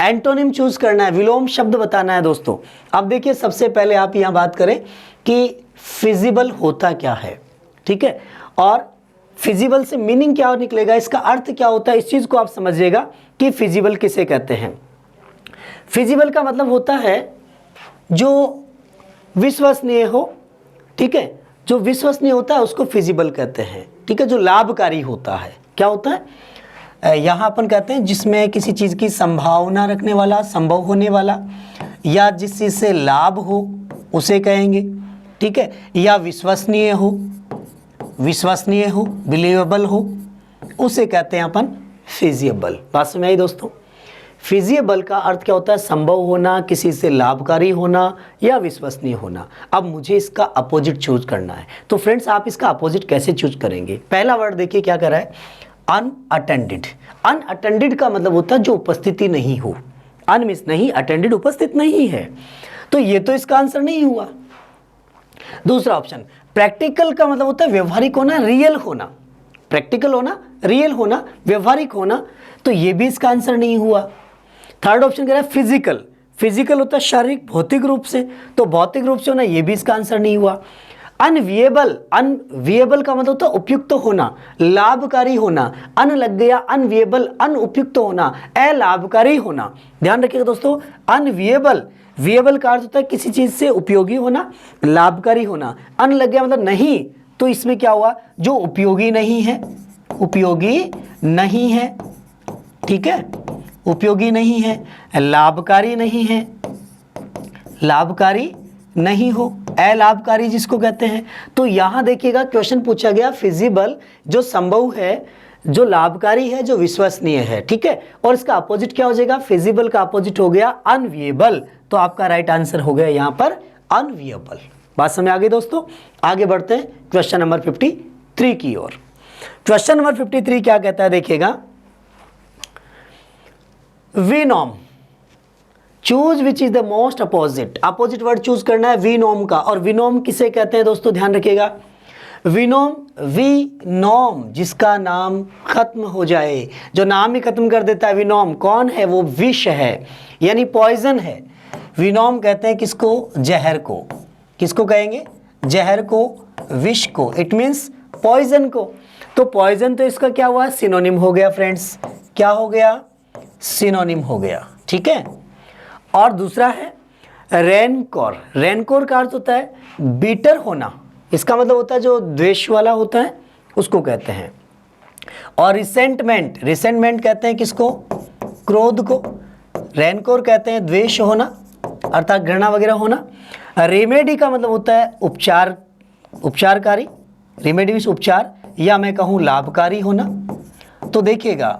एंटोनिम चूज करना है, विलोम शब्द बताना है दोस्तों। अब देखिए सबसे पहले आप यहाँ बात करें कि फिजिबल होता क्या है, ठीक है, और फिजिबल से मीनिंग क्या निकलेगा, इसका अर्थ क्या होता है, इस चीज को आप समझिएगा कि फिजिबल किसे कहते हैं। फिजिबल का मतलब होता है जो विश्वसनीय हो, ठीक है, जो विश्वसनीय होता है उसको फिजिबल कहते हैं, ठीक है, जो लाभकारी होता है। क्या होता है, यहाँ अपन कहते हैं जिसमें किसी चीज़ की संभावना रखने वाला, संभव होने वाला, या जिस चीज़ से लाभ हो उसे कहेंगे, ठीक है, या विश्वसनीय हो, विश्वसनीय हो, बिलीवेबल हो, उसे कहते हैं अपन फिजिबल। बात समझ आई दोस्तों। फिजिबल का अर्थ क्या होता है, संभव होना, किसी से लाभकारी होना या विश्वसनीय होना। अब मुझे इसका अपोजिट चूज करना है, तो फ्रेंड्स आप इसका अपोजिट कैसे चूज करेंगे। पहला वर्ड देखिए क्या कर रहा है, अनअटेंडेड। अनअटेंडेड का मतलब होता है जो उपस्थिति नहीं हो, अन मीन्स नहीं, अटेंडेड उपस्थित नहीं है, तो ये तो इसका आंसर नहीं हुआ। दूसरा ऑप्शन प्रैक्टिकल का मतलब होता है व्यवहारिक होना, रियल होना, प्रैक्टिकल होना, रियल होना, व्यवहारिक होना, तो ये भी इसका आंसर नहीं हुआ। थर्ड ऑप्शन कह रहा है फिजिकल, फिजिकल होता है शारीरिक भौतिक रूप से, तो भौतिक रूप से होना, ये भी इसका आंसर नहीं हुआ। अनविएबल, अनविएबल का मतलब होता है उपयुक्त होना, लाभकारी होना, अन लग गया, अनविएबल, अनउपयुक्त होना, अलाभकारी होना। ध्यान रखिएगा दोस्तों, अनविएबल, विएबल का अर्थ होता है किसी चीज से उपयोगी होना, लाभकारी होना, अन लग गया मतलब नहीं, तो इसमें क्या हुआ, जो उपयोगी नहीं है, उपयोगी नहीं है, ठीक है, उपयोगी नहीं है, लाभकारी नहीं है, लाभकारी नहीं हो, अलाभकारी जिसको कहते हैं। तो यहां देखिएगा क्वेश्चन पूछा गया फिजिबल, जो संभव है, जो लाभकारी है, जो विश्वसनीय है, ठीक है, और इसका अपोजिट क्या हो जाएगा, फिजिबल का अपोजिट हो गया अनविएबल, तो आपका राइट आंसर हो गया यहां पर अनविएबल। बात समझ आ गई दोस्तों। आगे बढ़ते हैं क्वेश्चन नंबर 53 की ओर। क्वेश्चन नंबर 53 क्या कहता है देखिएगा, venom choose which is the most opposite. Opposite word choose करना है विनोम का, और विनोम किसे कहते हैं दोस्तों, ध्यान रखिएगा, विनोम, विनोम जिसका नाम खत्म हो जाए, जो नाम ही खत्म कर देता है, विनोम कौन है, वो विष है, यानी पॉइजन है। विनोम कहते हैं किसको, जहर को, किसको कहेंगे, जहर को, विष को, इट मीन्स पॉइजन को। तो पॉइजन तो इसका क्या हुआ, सिनोनिम हो गया फ्रेंड्स, क्या हो गया, सिनोनिम हो गया, ठीक है। और दूसरा है रेनकोर। रेनकोर का अर्थ होता है बीटर होना, इसका मतलब होता है जो द्वेष वाला होता है उसको कहते हैं। और रिसेंटमेंट, रिसेंटमेंट कहते हैं किसको, क्रोध को। रेनकोर कहते हैं द्वेष होना अर्थात घृणा वगैरह होना। रेमेडी का मतलब होता है उपचार, उपचारकारी, रेमेडी मीन्स उपचार, या मैं कहूँ लाभकारी होना। तो देखिएगा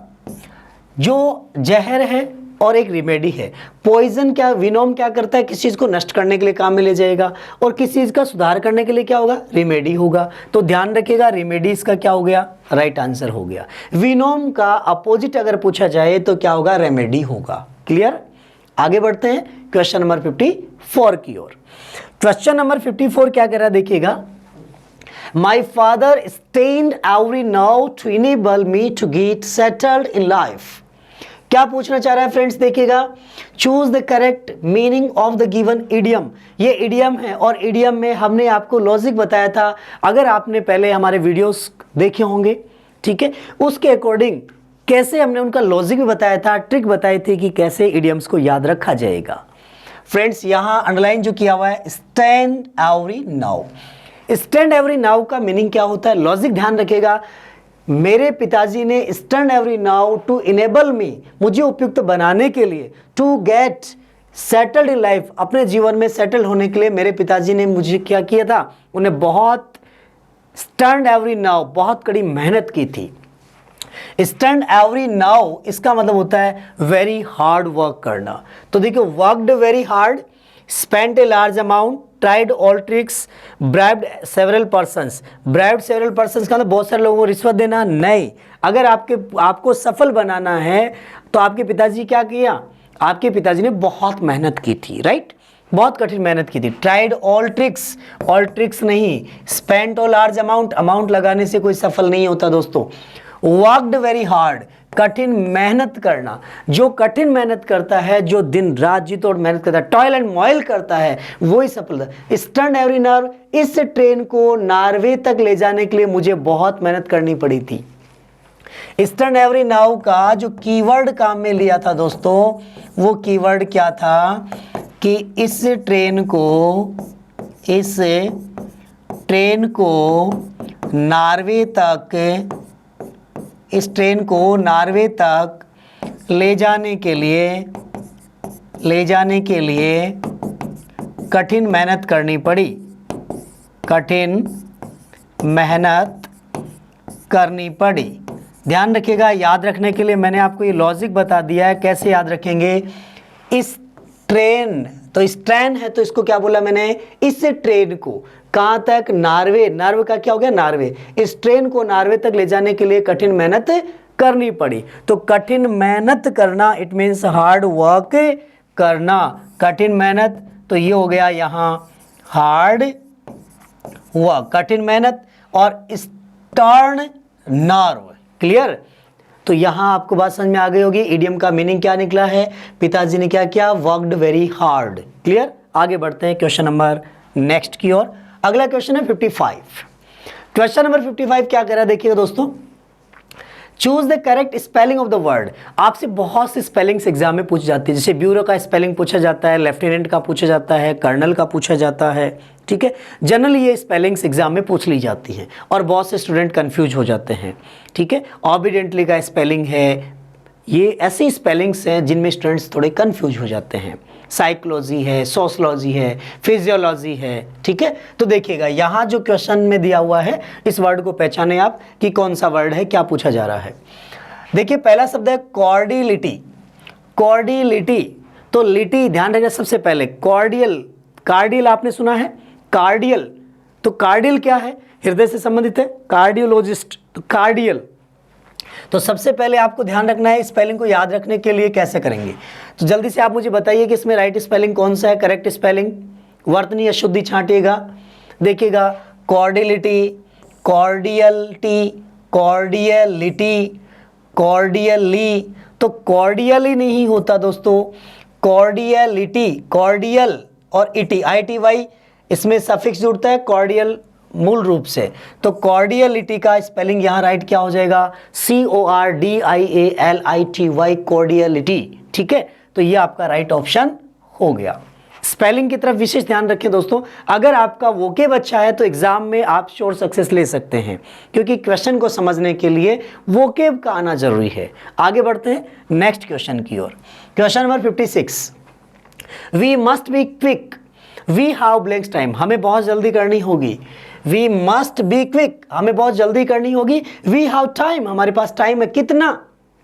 जो जहर है और एक रिमेडी है, पॉइजन क्या, विनोम क्या करता है, किसी चीज को नष्ट करने के लिए काम में ले जाएगा, और किसी चीज का सुधार करने के लिए क्या होगा, रिमेडी होगा। तो ध्यान रखिएगा रेमेडी इसका क्या हो गया, राइट आंसर हो गया। विनोम का अपोजिट अगर पूछा जाए तो क्या होगा, रेमेडी होगा। क्लियर। आगे बढ़ते हैं क्वेश्चन नंबर 54 की ओर। क्वेश्चन नंबर 54 क्या कह रहा है देखिएगा, My father strained every nerve to enable me to get settled in life। क्या पूछना चाह रहा है फ्रेंड्स देखिएगा, choose the correct meaning of the given idiom. ये इडियम है और इडियम में हमने आपको लॉजिक बताया था, अगर आपने पहले हमारे वीडियोस देखे होंगे, ठीक है, उसके अकॉर्डिंग कैसे हमने उनका लॉजिक भी बताया था, ट्रिक बताई थी कि कैसे इडियम्स को याद रखा जाएगा। फ्रेंड्स यहां अंडरलाइन जो किया हुआ है, stand every now. Stand every now का मीनिंग क्या होता है, लॉजिक ध्यान रखिएगा। मेरे पिताजी ने stand every now to enable me, मुझे उपयुक्त बनाने के लिए, to get settled in life, अपने जीवन में सेटल होने के लिए मेरे पिताजी ने मुझे क्या किया था, उन्हें बहुत स्टैंड एवरी नाउ, बहुत कड़ी मेहनत की थी। स्टैंड एवरी नाउ इसका मतलब होता है वेरी हार्ड वर्क करना। तो देखिए worked very hard, spent a large amount, tried all tricks, bribed several persons. Bribed several persons का मतलब बहुत सारे लोगों को रिश्वत देना नहीं। अगर आपको सफल बनाना है तो आपके पिताजी क्या किया, आपके पिताजी ने बहुत मेहनत की थी, राइट, बहुत कठिन मेहनत की थी। Tried all tricks, all tricks नहीं, spent all large amount, amount लगाने से कोई सफल नहीं होता दोस्तों। वर्कड वेरी हार्ड, कठिन मेहनत करना। जो कठिन मेहनत करता है, जो दिन रात जी तोड़ मेहनत करता है, टॉयल एंड मॉयल करता है, वही सफलता। स्टर्न एवरी नर्व, इस ट्रेन को नॉर्वे तक ले जाने के लिए मुझे बहुत मेहनत करनी पड़ी थी। ईस्टर्न एवरी नाउ का जो कीवर्ड काम में लिया था दोस्तों, वो कीवर्ड क्या था कि इस ट्रेन नॉर्वे तक ले जाने के लिए कठिन मेहनत करनी पड़ी। ध्यान रखिएगा, याद रखने के लिए मैंने आपको ये लॉजिक बता दिया है, कैसे याद रखेंगे। इस ट्रेन, तो इस ट्रेन है तो इसको क्या बोला मैंने, इस ट्रेन को कहां तक, नॉर्वे का क्या हो गया, नॉर्वे। इस ट्रेन को नॉर्वे तक ले जाने के लिए कठिन मेहनत करनी पड़ी। तो कठिन मेहनत करना, इट मीन्स हार्ड वर्क करना, कठिन मेहनत। तो ये हो गया यहाँ हार्ड वर्क, कठिन मेहनत, और स्टर्न नर्व। क्लियर? तो यहां आपको बात समझ में आ गई होगी। इडियम का मीनिंग क्या निकला है, पिताजी ने क्या किया, वर्कड वेरी हार्ड। क्लियर? आगे बढ़ते हैं क्वेश्चन नंबर नेक्स्ट की ओर। अगला क्वेश्चन है 55। क्वेश्चन नंबर 55 क्या कह रहा है, देखिएगा दोस्तों। Choose the correct spelling of the word. आपसे बहुत सी स्पेलिंग्स एग्जाम में पूछ जाती है, जैसे ब्यूरो का स्पेलिंग पूछा जाता है, लेफ्टिनेंट का पूछा जाता है, कर्नल का पूछा जाता है। ठीक है, जनरली ये स्पेलिंग्स एग्जाम में पूछ ली जाती हैं और बहुत से स्टूडेंट कंफ्यूज हो जाते हैं। ठीक है, ऑबिडेंटली का स्पेलिंग है, ये ऐसी स्पेलिंग्स हैं जिनमें स्टूडेंट्स थोड़े कंफ्यूज हो जाते हैं। साइकोलॉजी है, सोशलॉजी है, फिजियोलॉजी है। ठीक है, तो देखिएगा यहाँ जो क्वेश्चन में दिया हुआ है, इस वर्ड को पहचाने आप कि कौन सा वर्ड है, क्या पूछा जा रहा है। देखिए पहला शब्द है कॉर्डिलिटी। तो लिटी, ध्यान रखिए सबसे पहले, कार्डियल आपने सुना है, कार्डियल। तो कार्डियल क्या है, हृदय से संबंधित है, कार्डियोलॉजिस्ट। तो कार्डियल, तो सबसे पहले आपको ध्यान रखना है, स्पेलिंग को याद रखने के लिए कैसे करेंगे। तो जल्दी से आप मुझे बताइए कि इसमें राइट स्पेलिंग कौन सा है, करेक्ट स्पेलिंग। वर्तनी अशुद्धि छांटिएगा। देखिएगा, कॉर्डियलिटी, कॉर्डियली। तो कॉर्डियली नहीं होता दोस्तों, कॉर्डियलिटी, कॉर्डियल और इटी, ITY इसमें सफिक्स जुड़ता है, कॉर्डियल मूल रूप से। तो कॉर्डियलिटी का स्पेलिंग यहाँ राइट क्या हो जाएगा, CORDIALITY, कॉर्डियलिटी। ठीक है, तो ये आपका राइट ऑप्शन हो गया। स्पेलिंग की तरफ विशेष ध्यान रखें दोस्तों। अगर आपका वोकेब अच्छा है तो एग्जाम में आप श्योर सक्सेस ले सकते हैं, क्योंकि क्वेश्चन को समझने के लिए वोकेब का आना जरूरी है। आगे बढ़ते हैं नेक्स्ट क्वेश्चन की ओर। Question number 56। We must be quick, we have blanks time. हमें बहुत जल्दी करनी होगी। वी मस्ट बी क्विक, हमें बहुत जल्दी करनी होगी। वी हैव टाइम, हमारे पास टाइम है, कितना।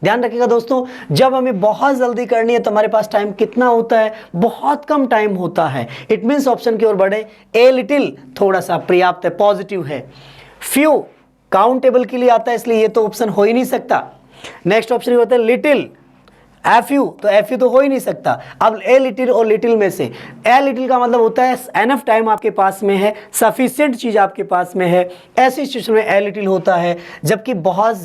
ध्यान रखिएगा दोस्तों, जब हमें बहुत जल्दी करनी है तो हमारे पास टाइम कितना होता है, बहुत कम टाइम होता है। इट मीन्स ऑप्शन की ओर बढ़े, ए लिटिल, थोड़ा सा, पर्याप्त है, पॉजिटिव है। फ्यू काउंटेबल के लिए आता है, इसलिए ये तो ऑप्शन हो ही नहीं सकता। नेक्स्ट ऑप्शन होता है लिटिल, FU, तो FU तो हो ही नहीं सकता। अब ए लिटिल और लिटिल में से ए लिटिल का मतलब होता है एनफ टाइम आपके पास में है, सफिशिएंट चीज आपके पास में है, ऐसी सिचुएशन में ए लिटिल होता है। जबकि बहुत,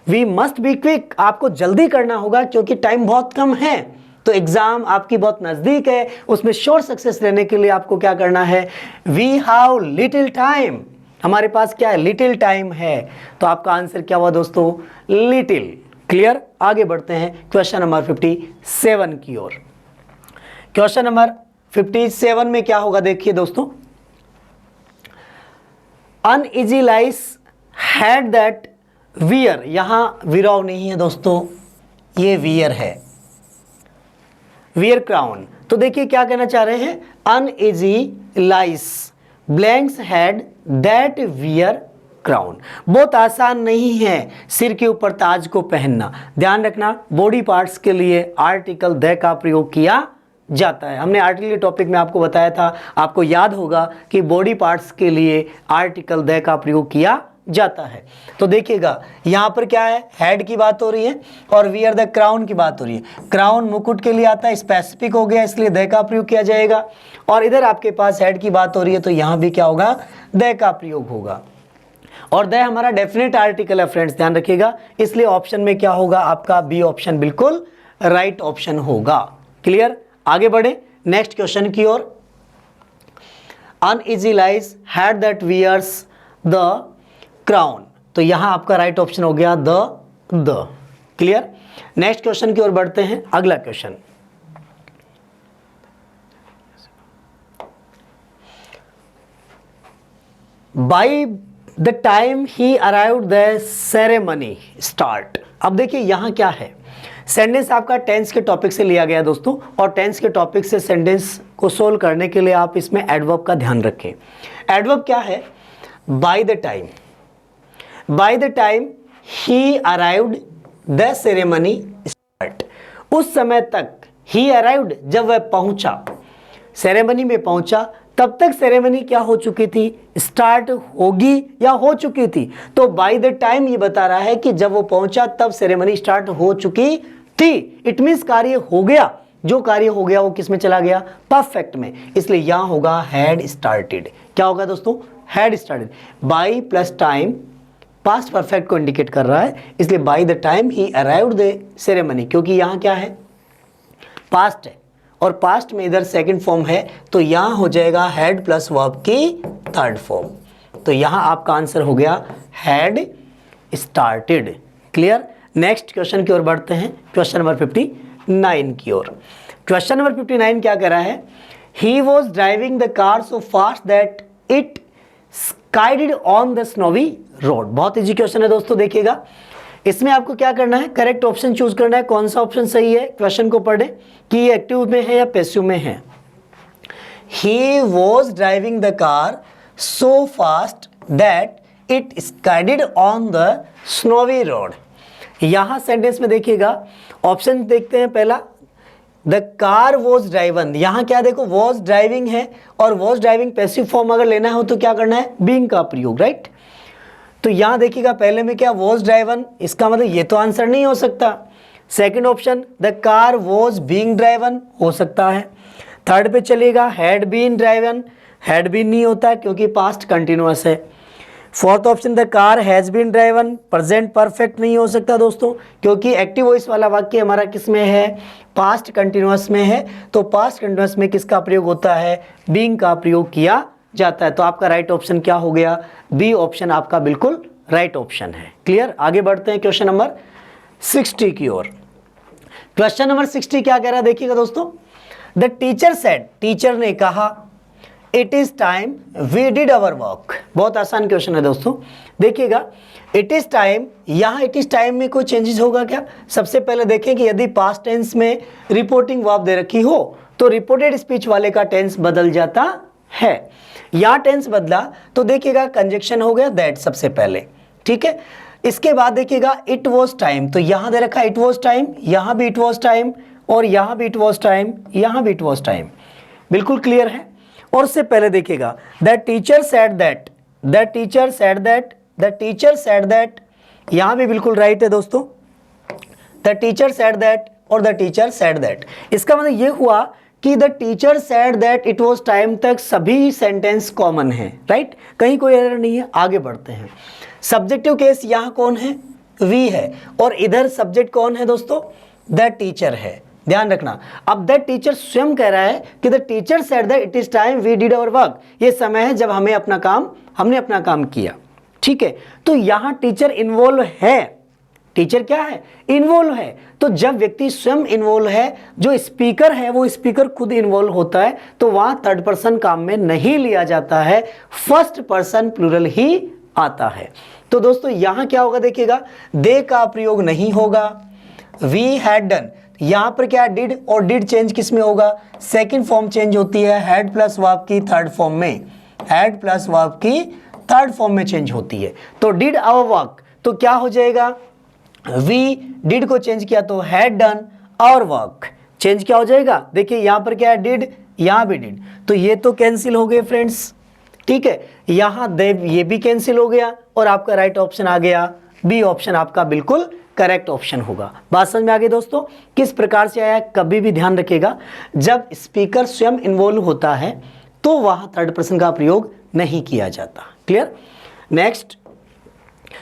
वी मस्ट बी क्विक, आपको जल्दी करना होगा क्योंकि टाइम बहुत कम है। तो एग्जाम आपकी बहुत नजदीक है, उसमें श्योर सक्सेस लेने के लिए आपको क्या करना है, वी हैव लिटिल टाइम, हमारे पास क्या है, लिटिल टाइम है। तो आपका आंसर क्या हुआ दोस्तों, लिटिल। क्लियर? आगे बढ़ते हैं क्वेश्चन नंबर 57 की ओर। क्वेश्चन नंबर 57 में क्या होगा, देखिए दोस्तों। Uneasy lies head that wear, यहां विराव नहीं है दोस्तों, ये वियर है, वियर क्राउन। तो देखिए क्या कहना चाह रहे हैं, uneasy lies blanks head that wear crown. बहुत आसान नहीं है सिर के ऊपर ताज को पहनना। ध्यान रखना, बॉडी पार्ट्स के लिए आर्टिकल द का प्रयोग किया जाता है। हमने आर्टिकल के टॉपिक में आपको बताया था, आपको याद होगा कि बॉडी पार्ट्स के लिए आर्टिकल द का प्रयोग किया जाता है। तो देखिएगा यहाँ पर क्या है, हेड की बात हो रही है और वियर द क्राउन की बात हो रही है। क्राउन मुकुट के लिए आता है, स्पेसिफिक हो गया, इसलिए द का प्रयोग किया जाएगा। और इधर आपके पास हेड की बात हो रही है तो यहाँ भी क्या होगा, द का प्रयोग होगा। और द हमारा डेफिनेट आर्टिकल है फ्रेंड्स, ध्यान रखिएगा, इसलिए ऑप्शन में क्या होगा आपका बी ऑप्शन बिल्कुल राइट ऑप्शन होगा। क्लियर, आगे बढ़े नेक्स्ट क्वेश्चन की ओर। Uneasy lies head that wears the crown, तो यहां आपका राइट ऑप्शन हो गया द। क्लियर, नेक्स्ट क्वेश्चन की ओर बढ़ते हैं। अगला question, by the time he arrived the ceremony start. अब देखिए यहां क्या है, सेंटेंस आपका टेंस के टॉपिक से लिया गया दोस्तों, और टेंस के टॉपिक से सेंटेंस को सोल्व करने के लिए आप इसमें एडवर्ब का ध्यान रखें। एडवर्ब क्या है, bye the time, bye the time he arrived the ceremony start, उस समय तक, ही अराइव्ड जब वह पहुंचा, सेरेमनी में पहुंचा, तब तक सेरेमनी क्या हो चुकी थी, स्टार्ट होगी या हो चुकी थी। तो बाय द टाइम ये बता रहा है कि जब वो पहुंचा तब सेरेमनी स्टार्ट हो चुकी थी। इट मींस कार्य हो गया, जो कार्य हो गया वो किस में चला गया, परफेक्ट में, इसलिए यहां होगा हैड स्टार्टेड। क्या होगा दोस्तों, had started. By plus time past perfect को इंडिकेट कर रहा है, इसलिए by the time he arrived the ceremony, क्योंकि यहां क्या है, पास्ट है, और पास्ट में इधर सेकंड फॉर्म है, तो यहां हो जाएगा हैड प्लस वर्ब की थर्ड फॉर्म। तो यहां आपका आंसर हो गया had started. Clear, next question की ओर बढ़ते हैं, क्वेश्चन नंबर 59 की ओर। क्वेश्चन नंबर 59 क्या कह रहा है, he was driving the car so fast that it skidded on the snowy road. बहुत इजी क्वेश्चन है दोस्तों, देखिएगा इसमें आपको क्या करना है, करेक्ट ऑप्शन चूज करना है, कौन सा ऑप्शन सही है, क्वेश्चन को पढ़े कि ये एक्टिव में है या पैसिव में है। He was driving the car so fast that it skidded on the snowy road. यहां सेंटेंस में देखिएगा, ऑप्शन देखते हैं, पहला द कार वॉज ड्राइवन, यहां क्या देखो वॉज ड्राइविंग है, और वॉज ड्राइविंग पैसिव फॉर्म अगर लेना हो तो क्या करना है, बीइंग का प्रयोग, राइट। तो यहां देखिएगा पहले में क्या वॉज ड्राइवन, इसका मतलब ये तो आंसर नहीं हो सकता। Second option the car was being driven हो सकता है। थर्ड पे चलिएगा had been driven, had been नहीं होता क्योंकि पास्ट कंटिन्यूअस है। Fourth option the car has been driven, present perfect नहीं हो सकता दोस्तों, क्योंकि एक्टिव वॉइस वाला वाक्य हमारा किस में है, पास्ट कंटिन्यूअस में है। तो पास्ट कंटिन्यूअस में किसका प्रयोग होता है, बीइंग का प्रयोग किया जाता है। तो आपका राइट ऑप्शन क्या हो गया, बी ऑप्शन आपका बिल्कुल राइट ऑप्शन है। क्लियर, आगे बढ़ते हैं क्वेश्चन नंबर 60 की ओर। क्वेश्चन नंबर 60 क्या कह रहा है, देखिएगा दोस्तों, द टीचर सेड, टीचर ने कहा, it is time we did our work. बहुत आसान क्वेश्चन है दोस्तों, देखिएगा इट इज टाइम, यहां इट इज टाइम में कोई चेंजेस होगा क्या। सबसे पहले देखें कि यदि पास्ट टेंस में रिपोर्टिंग वर्ब दे रखी हो तो रिपोर्टेड स्पीच वाले का टेंस बदल जाता है। यहां टेंस बदला तो देखिएगा कंजक्शन हो गया दैट सबसे पहले, ठीक है। इसके बाद देखिएगा इट वॉज टाइम, तो यहां दे रखा इट वॉज टाइम, यहां भी इट वॉज टाइम, और यहां भी इट वॉज टाइम, यहां भी इट वॉज टाइम, बिल्कुल क्लियर है। और उससे पहले देखिएगा the teacher said that, the teacher said that, the teacher said that, यहां भी बिल्कुल राइट है दोस्तों, द टीचर सेड दैट और द टीचर सेड दैट। इसका मतलब ये हुआ कि the teacher said that it was time तक सभी सेंटेंस कॉमन है, राइट, कहीं कोई एरर नहीं है। आगे बढ़ते हैं, सब्जेक्टिव केस यहां कौन है, वी है, और इधर सब्जेक्ट कौन है दोस्तों, द टीचर है, ध्यान रखना। अब द टीचर स्वयं कह रहा है कि the teacher said that it is time we did our work, ये समय है जब हमने अपना काम किया, ठीक है। तो यहां टीचर इन्वॉल्व है, टीचर क्या है, इन्वॉल्व है। तो जब व्यक्ति स्वयं इन्वॉल्व है, जो स्पीकर है वो स्पीकर खुद इन्वॉल्व होता है, तो वहां थर्ड पर्सन काम में नहीं लिया जाता है, फर्स्ट पर्सन प्लूरल ही आता है। तो दोस्तों यहां क्या होगा, देखिएगा दे का प्रयोग नहीं होगा, वी हैड डन, यहां पर क्या डिड, और डिड चेंज किस में होगा, सेकंड फॉर्म चेंज होती है हैड प्लस वर्ब की थर्ड फॉर्म में, हैड प्लस वर्ब की थर्ड फॉर्म में चेंज होती है। तो डिड आवर वर्क, तो क्या हो जाएगा, वी डिड को चेंज किया तो had done our work, change क्या हो जाएगा, देखिए यहां पर क्या है डिड, यहां भी डिड, तो ये तो कैंसिल हो गए फ्रेंड्स, ठीक है। यहां दे ये भी कैंसिल हो गया, और आपका राइट ऑप्शन आ गया बी ऑप्शन आपका बिल्कुल करेक्ट ऑप्शन होगा। बात समझ में आ गई दोस्तों, किस प्रकार से आया, कभी भी ध्यान रखिएगा जब स्पीकर स्वयं इन्वॉल्व होता है तो वहां थर्ड पर्सन का प्रयोग नहीं किया जाता। क्लियर, नेक्स्ट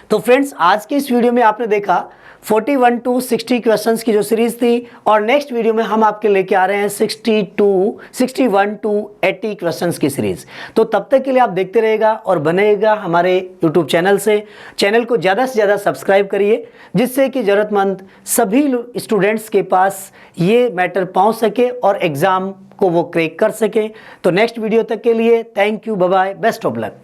तो फ्रेंड्स, आज के इस वीडियो में आपने देखा 41 to 60 क्वेश्चंस की जो सीरीज थी, और नेक्स्ट वीडियो में हम आपके लेके आ रहे हैं 61 to 80 क्वेश्चंस की सीरीज। तो तब तक के लिए आप देखते रहेगा और बनेगा हमारे यूट्यूब चैनल से। चैनल को ज़्यादा से ज़्यादा सब्सक्राइब करिए, जिससे कि ज़रूरतमंद सभी स्टूडेंट्स के पास ये मैटर पहुंच सके और एग्ज़ाम को वो क्रैक कर सके। तो नेक्स्ट वीडियो तक के लिए thank you, bye bye, best of luck.